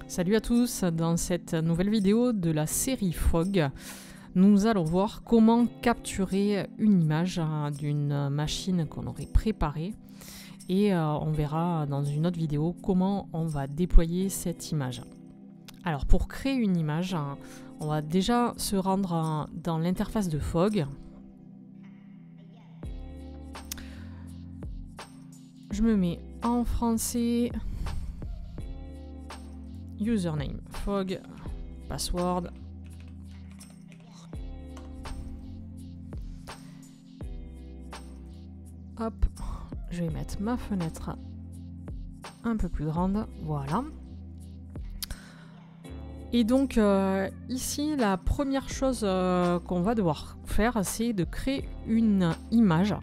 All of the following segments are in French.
Salut à tous, dans cette nouvelle vidéo de la série Fog, nous allons voir comment capturer une image d'une machine qu'on aurait préparée et on verra dans une autre vidéo comment on va déployer cette image. Alors pour créer une image, on va déjà se rendre dans l'interface de Fog. Je me mets en français. Username, Fog, password. Hop, je vais mettre ma fenêtre un peu plus grande, voilà. Et donc ici, la première chose qu'on va devoir faire, c'est de créer une image.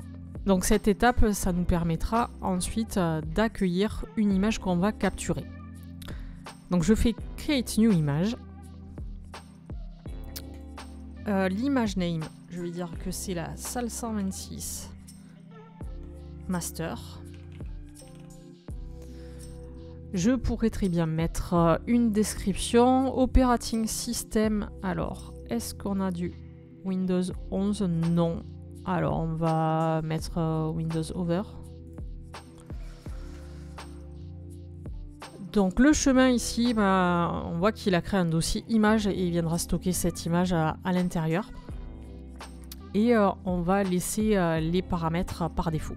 Donc cette étape, ça nous permettra ensuite d'accueillir une image qu'on va capturer. Donc je fais Create New Image. L'image name, je vais dire que c'est la salle 126 Master. Je pourrais très bien mettre une description. Operating System, alors, est-ce qu'on a du Windows 11? Non. Alors on va mettre Windows Over. Donc le chemin ici, on voit qu'il a créé un dossier image et il viendra stocker cette image à l'intérieur. Et on va laisser les paramètres par défaut.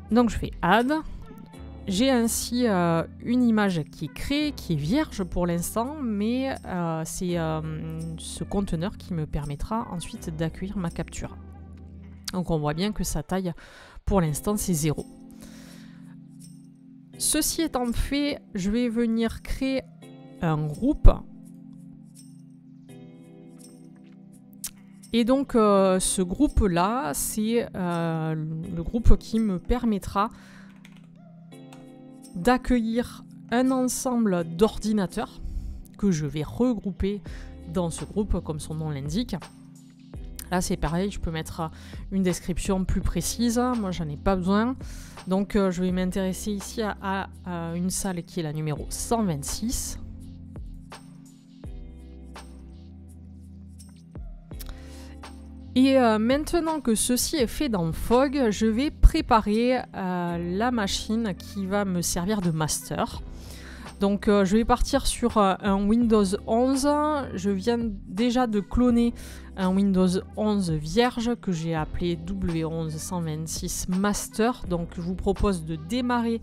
Donc je fais Add. J'ai ainsi une image qui est créée, qui est vierge pour l'instant, mais c'est ce conteneur qui me permettra ensuite d'accueillir ma capture. Donc on voit bien que sa taille pour l'instant c'est 0. Ceci étant fait, je vais venir créer un groupe. Et donc ce groupe-là, c'est le groupe qui me permettra d'accueillir un ensemble d'ordinateurs que je vais regrouper dans ce groupe comme son nom l'indique. Là c'est pareil, je peux mettre une description plus précise, moi j'en ai pas besoin. Donc je vais m'intéresser ici à une salle qui est la numéro 126. Et maintenant que ceci est fait dans Fog, je vais préparer la machine qui va me servir de master. Donc je vais partir sur un Windows 11. Je viens déjà de cloner un Windows 11 vierge que j'ai appelé W11 126 Master. Donc je vous propose de démarrer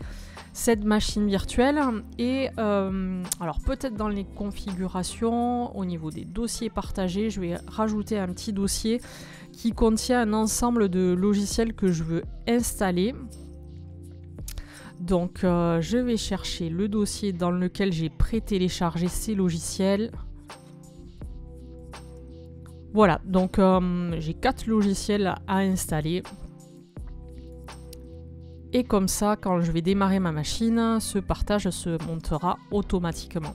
cette machine virtuelle. Et alors peut-être dans les configurations, au niveau des dossiers partagés, je vais rajouter un petit dossier qui contient un ensemble de logiciels que je veux installer. Donc je vais chercher le dossier dans lequel j'ai pré-téléchargé ces logiciels. Voilà, donc j'ai 4 logiciels à installer. Et comme ça, quand je vais démarrer ma machine, ce partage se montera automatiquement.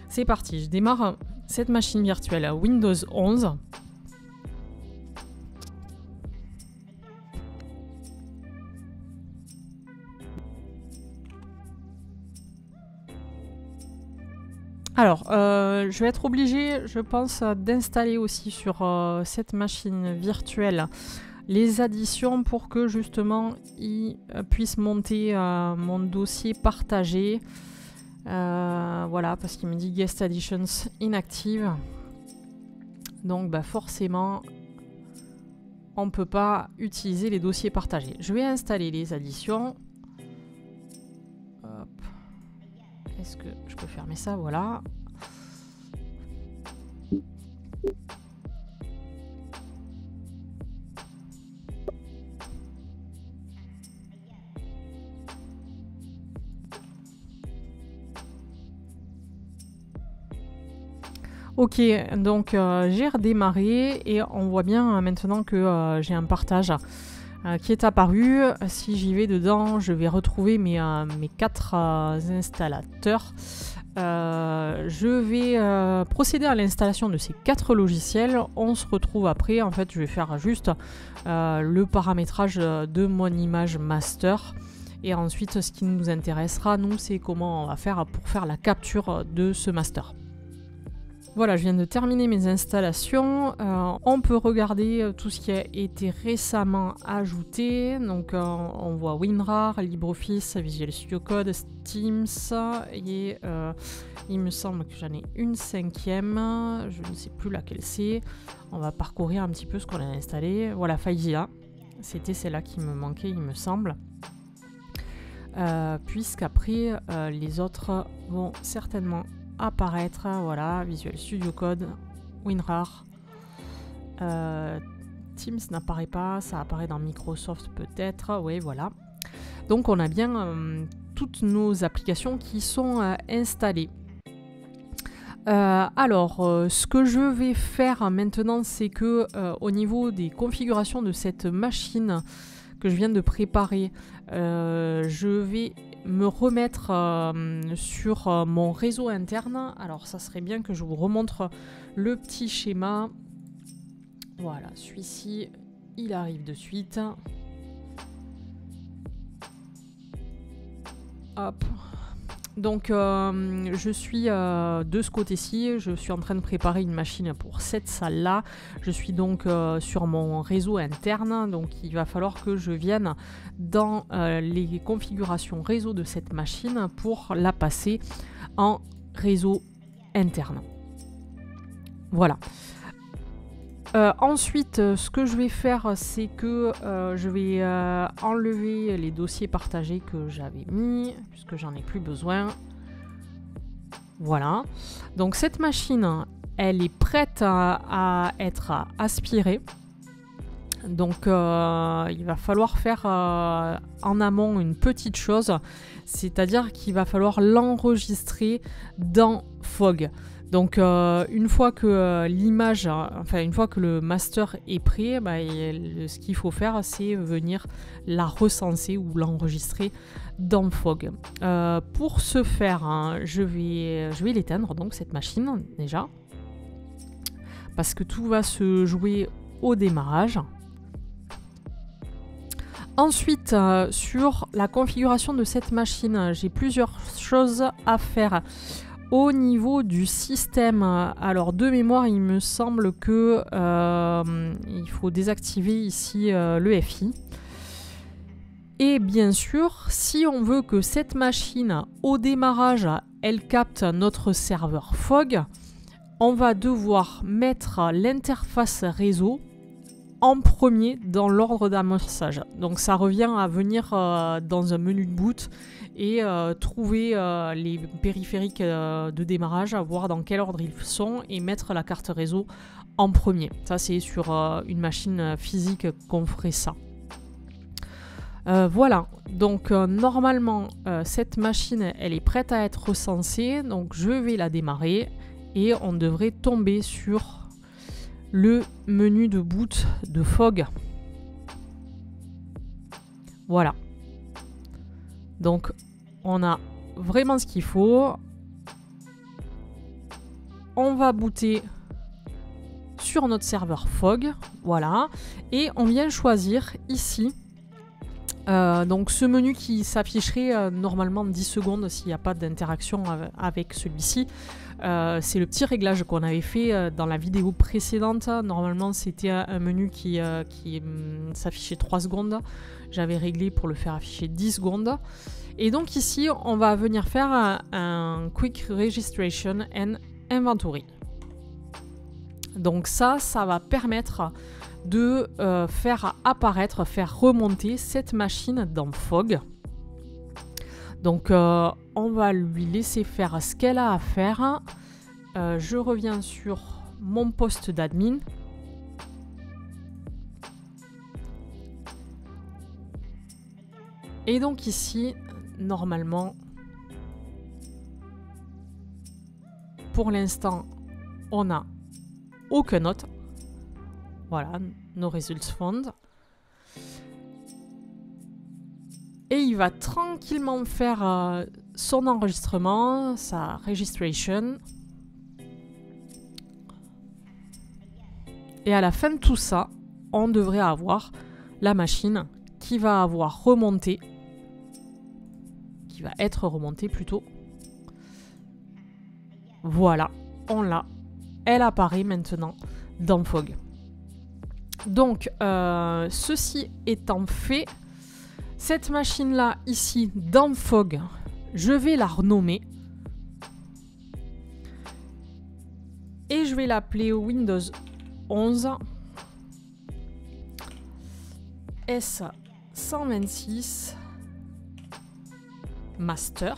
C'est parti, je démarre cette machine virtuelle Windows 11. Alors, je vais être obligée, je pense, d'installer aussi sur cette machine virtuelle les additions pour que justement il puisse monter mon dossier partagé. Voilà, parce qu'il me dit Guest Additions Inactive. Donc forcément, on ne peut pas utiliser les dossiers partagés. Je vais installer les additions. Est-ce que je peux fermer ça? Voilà. Ok, donc j'ai redémarré et on voit bien maintenant que j'ai un partage qui est apparu. Si j'y vais dedans, je vais retrouver mes 4 installateurs. Je vais procéder à l'installation de ces 4 logiciels. On se retrouve après. En fait, je vais faire juste le paramétrage de mon image master. Et ensuite, ce qui nous intéressera, nous, c'est comment on va faire pour faire la capture de ce master. Voilà, je viens de terminer mes installations. On peut regarder tout ce qui a été récemment ajouté. Donc, on voit WinRAR, LibreOffice, Visual Studio Code, Teams et il me semble que j'en ai une 5e. Je ne sais plus laquelle c'est. On va parcourir un petit peu ce qu'on a installé. Voilà, FileZilla. C'était celle-là qui me manquait, il me semble. Puisqu'après, les autres vont certainement apparaître. Voilà, Visual Studio Code, WinRAR. Teams n'apparaît pas, ça apparaît dans Microsoft peut-être. Oui, voilà. Donc on a bien toutes nos applications qui sont installées. Alors, ce que je vais faire maintenant, c'est que au niveau des configurations de cette machine que je viens de préparer, je vais me remettre sur mon réseau interne. Alors, ça serait bien que je vous remontre le petit schéma. Voilà, celui-ci, il arrive de suite. Hop. Donc, je suis de ce côté-ci, je suis en train de préparer une machine pour cette salle-là. Je suis donc sur mon réseau interne, donc il va falloir que je vienne dans les configurations réseau de cette machine pour la passer en réseau interne. Voilà. Ensuite, ce que je vais faire, c'est que je vais enlever les dossiers partagés que j'avais mis, puisque j'en ai plus besoin. Voilà. Donc cette machine, elle est prête à être aspirée. Donc il va falloir faire en amont une petite chose, c'est-à-dire qu'il va falloir l'enregistrer dans Fog. Donc une fois que l'image, enfin une fois que le master est prêt, ce qu'il faut faire, c'est venir la recenser ou l'enregistrer dans Fog. Pour ce faire, hein, je vais l'éteindre, donc cette machine déjà, parce que tout va se jouer au démarrage. Ensuite, sur la configuration de cette machine, j'ai plusieurs choses à faire. Au niveau du système, alors de mémoire, il me semble que il faut désactiver ici le FI. Et bien sûr, si on veut que cette machine, au démarrage, elle capte notre serveur Fog, on va devoir mettre l'interface réseau en premier dans l'ordre d'amorçage. Donc ça revient à venir dans un menu de boot et trouver les périphériques de démarrage, à voir dans quel ordre ils sont et mettre la carte réseau en premier. Ça c'est sur une machine physique qu'on ferait ça. Voilà, donc normalement cette machine elle est prête à être recensée, donc je vais la démarrer et on devrait tomber sur le menu de boot de Fog. Voilà. Donc, on a vraiment ce qu'il faut. On va booter sur notre serveur Fog. Voilà. Et on vient choisir ici donc ce menu qui s'afficherait normalement 10 secondes s'il n'y a pas d'interaction avec celui-ci. C'est le petit réglage qu'on avait fait dans la vidéo précédente. Normalement c'était un menu qui s'affichait 3 secondes. J'avais réglé pour le faire afficher 10 secondes. Et donc ici on va venir faire un Quick Registration and Inventory. Donc ça va permettre de faire apparaître, faire remonter cette machine dans Fog. Donc on va lui laisser faire ce qu'elle a à faire. Je reviens sur mon poste d'admin. Et donc ici, normalement, pour l'instant, on n'a aucun autre. Voilà, nos results found. Et il va tranquillement faire son enregistrement, sa registration. Et à la fin de tout ça, on devrait avoir la machine qui va avoir remonté qui va être remontée plutôt. Voilà, on l'a. Elle apparaît maintenant dans Fog. Donc, ceci étant fait, cette machine-là, ici, dans Fog, je vais la renommer. Et je vais l'appeler Windows 11 S126 Master.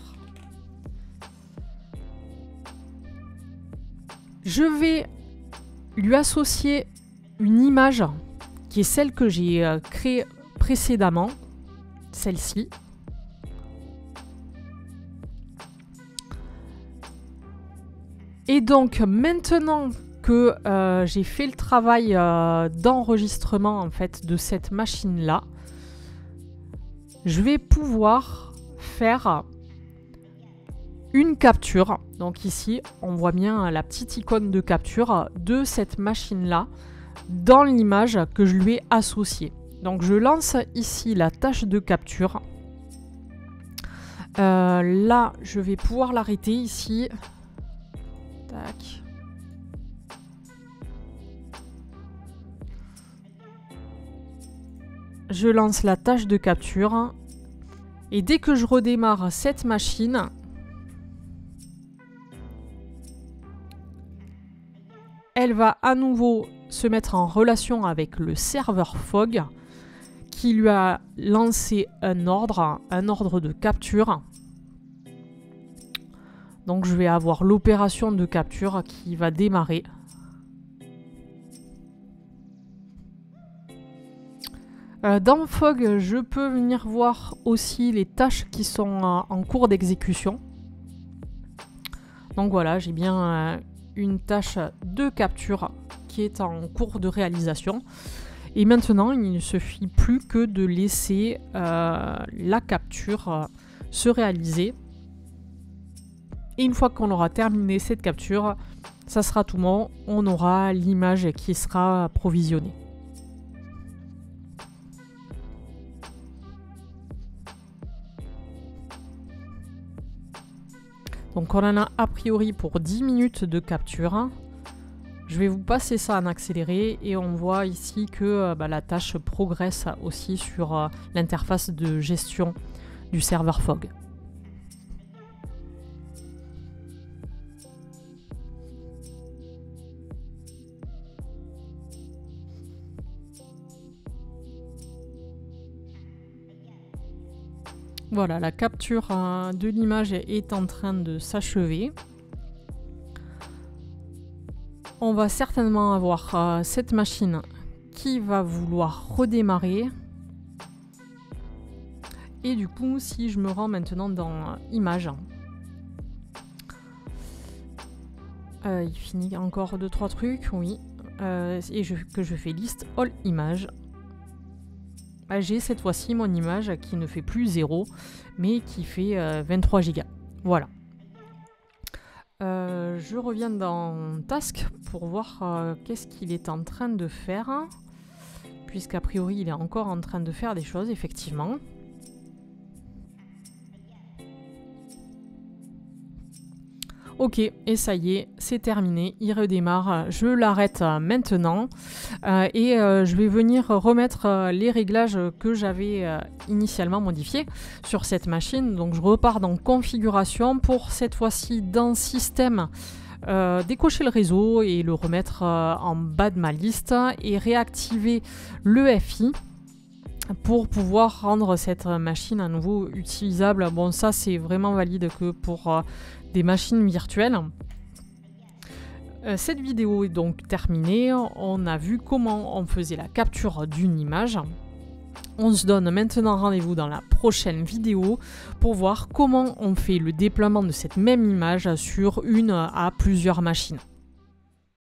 Je vais lui associer une image qui est celle que j'ai créée précédemment, celle-ci. Et donc maintenant que j'ai fait le travail d'enregistrement en fait de cette machine-là, je vais pouvoir faire une capture. Donc ici, on voit bien la petite icône de capture de cette machine-là dans l'image que je lui ai associée. Donc je lance ici la tâche de capture. Là, je vais pouvoir l'arrêter ici. Tac. Je lance la tâche de capture. Et dès que je redémarre cette machine, elle va à nouveau se mettre en relation avec le serveur Fog qui lui a lancé un ordre de capture. Donc je vais avoir l'opération de capture qui va démarrer. Dans Fog, je peux venir voir aussi les tâches qui sont en cours d'exécution. Donc voilà, j'ai bien une tâche de capture qui est en cours de réalisation. Et maintenant, il ne suffit plus que de laisser la capture se réaliser. Et une fois qu'on aura terminé cette capture, ça sera tout bon, on aura l'image qui sera provisionnée. Donc on en a a priori pour 10 minutes de capture. Je vais vous passer ça en accéléré et on voit ici que la tâche progresse aussi sur l'interface de gestion du serveur Fog. Voilà, la capture de l'image est en train de s'achever. On va certainement avoir cette machine qui va vouloir redémarrer. Et du coup, si je me rends maintenant dans Images, il finit encore 2-3 trucs, oui. Et que je fais liste All Images. J'ai cette fois-ci mon image qui ne fait plus 0, mais qui fait 23 Go. Voilà. Je reviens dans Task pour voir qu'est-ce qu'il est en train de faire. Puisqu'a priori, il est encore en train de faire des choses, effectivement. Ok, et ça y est, c'est terminé, il redémarre. Je l'arrête maintenant et je vais venir remettre les réglages que j'avais initialement modifiés sur cette machine. Donc je repars dans Configuration pour cette fois-ci dans Système, décocher le réseau et le remettre en bas de ma liste et réactiver le FI pour pouvoir rendre cette machine à nouveau utilisable. Bon, ça c'est vraiment valide que pour des machines virtuelles. Cette vidéo est donc terminée. On a vu comment on faisait la capture d'une image. On se donne maintenant rendez-vous dans la prochaine vidéo pour voir comment on fait le déploiement de cette même image sur une à plusieurs machines.